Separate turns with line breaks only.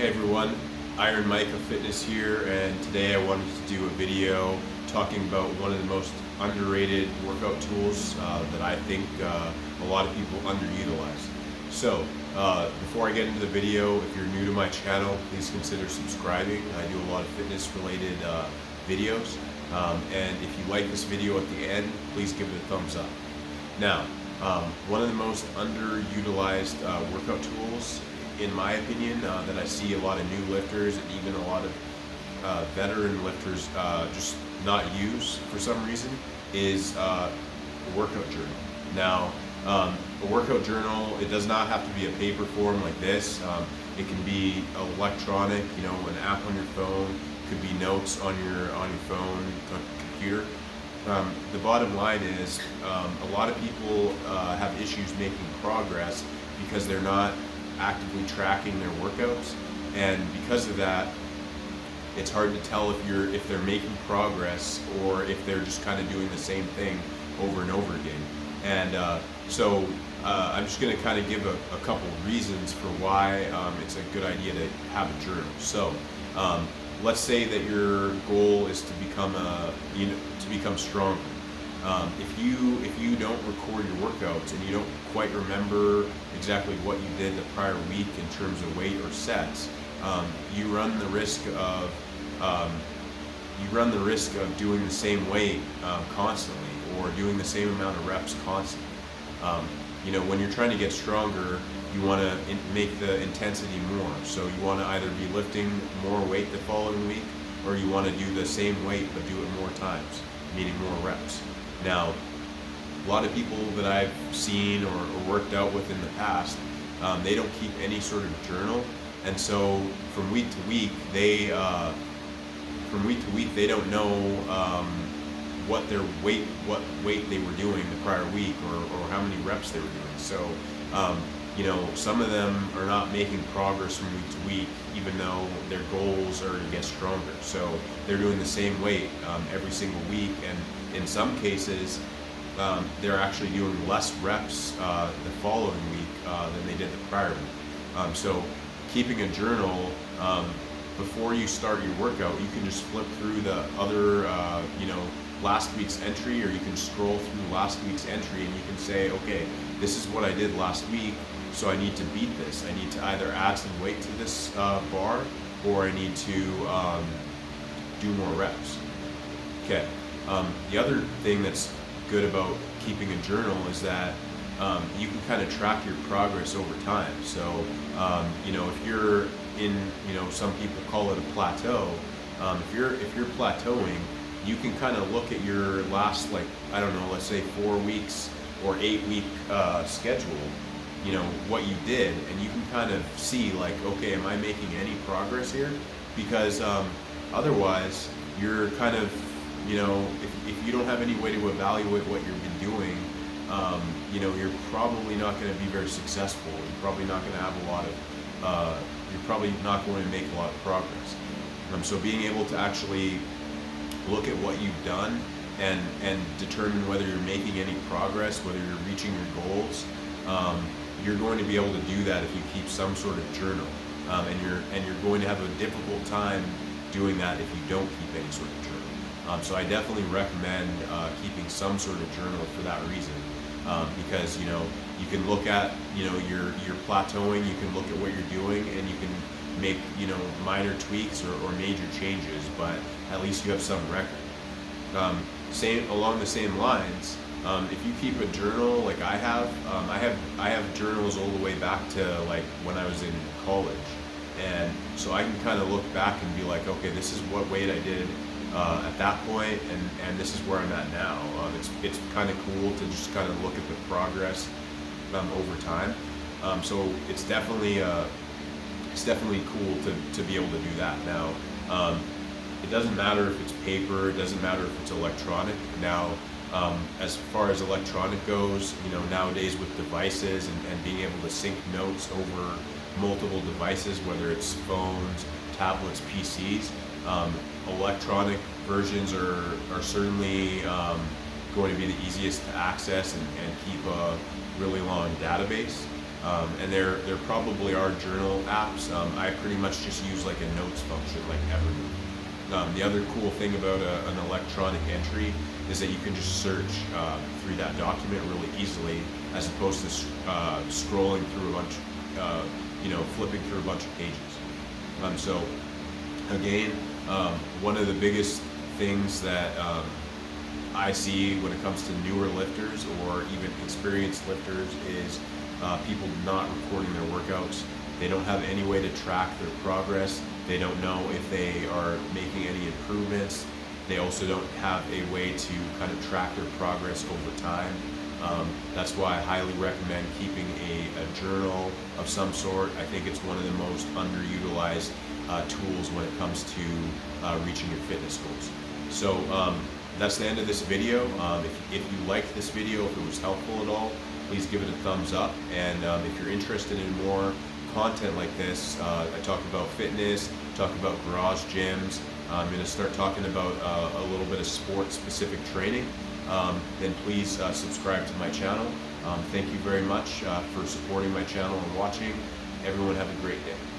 Hey everyone, Iron Mike of Fitness here, and today I wanted to do a video talking about one of the most underrated workout tools that I think a lot of people underutilize. So, before I get into the video, if you're new to my channel, please consider subscribing. I do a lot of fitness related videos, and if you like this video at the end, please give it a thumbs up. Now, one of the most underutilized workout tools, in my opinion, that I see a lot of new lifters and even a lot of veteran lifters just not use for some reason, is a workout journal. Now, a workout journal, it does not have to be a paper form like this. It can be electronic, an app on your phone, could be notes on your phone, computer. The bottom line is a lot of people have issues making progress because they're not actively tracking their workouts, and because of that, it's hard to tell if they're making progress or if they're just kind of doing the same thing over and over again. And so I'm just going to kind of give a couple reasons for why it's a good idea to have a journal. So let's say that your goal is to become stronger. If you don't record your workouts and you don't quite remember exactly what you did the prior week in terms of weight or sets, you run the risk of doing the same weight constantly, or doing the same amount of reps constantly. When you're trying to get stronger, you want to make the intensity more. So you want to either be lifting more weight the following week, or you want to do the same weight but do it more times, meaning more reps. Now, a lot of people that I've seen or worked out with in the past, they don't keep any sort of journal, and so from week to week they don't know what weight they were doing the prior week, or how many reps they were doing. So some of them are not making progress from week to week, even though their goals are to get stronger. So they're doing the same weight every single week, and in some cases they're actually doing less reps the following week than they did the prior week. So keeping a journal, before you start your workout, you can just flip through the other last week's entry, or you can scroll through last week's entry and you can say, okay, this is what I did last week, so I need to beat this. I need to either add some weight to this bar, or I need to do more reps. Okay. The other thing that's good about keeping a journal is that you can kind of track your progress over time. So if you're in, some people call it a plateau. If you're plateauing, you can kind of look at your last, let's say 4 weeks or 8 week schedule, what you did, and you can kind of see okay, am I making any progress here? Because otherwise you're kind of, if you don't have any way to evaluate what you've been doing, you're probably not going to be very successful. You're probably not going to have you're probably not going to make a lot of progress. So being able to actually look at what you've done and determine whether you're making any progress, whether you're reaching your goals, you're going to be able to do that if you keep some sort of journal. And you're going to have a difficult time doing that if you don't keep any sort of journal. So I definitely recommend keeping some sort of journal for that reason, because you can look at your plateauing, you can look at what you're doing, and you can make minor tweaks or major changes, but at least you have some record. Along the same lines, if you keep a journal like I have journals all the way back to when I was in college, and so I can kind of look back and be like, okay, this is what weight I did at that point, and this is where I'm at now. It's kind of cool to just kind of look at the progress over time. So it's definitely cool to be able to do that. Now, it doesn't matter if it's paper, it doesn't matter if it's electronic. Now, as far as electronic goes, nowadays with devices and being able to sync notes over multiple devices, whether it's phones, tablets, PCs, electronic versions are certainly going to be the easiest to access and keep a really long database. And there probably are journal apps. I pretty much just use like a notes function like Evernote. The other cool thing about an electronic entry is that you can just search through that document really easily, as opposed to scrolling through a bunch, flipping through a bunch of pages. So again, one of the biggest things that I see when it comes to newer lifters or even experienced lifters is people not recording their workouts. They don't have any way to track their progress. They don't know if they are making any improvements. They also don't have a way to kind of track their progress over time. That's why I highly recommend keeping a journal of some sort. I think it's one of the most underutilized tools when it comes to reaching your fitness goals. So that's the end of this video. If you liked this video, if it was helpful at all, please give it a thumbs up. And if you're interested in more content like this, I talk about fitness, talk about garage gyms. I'm going to start talking about a little bit of sport-specific training. Then please subscribe to my channel. Thank you very much for supporting my channel and watching. Everyone have a great day.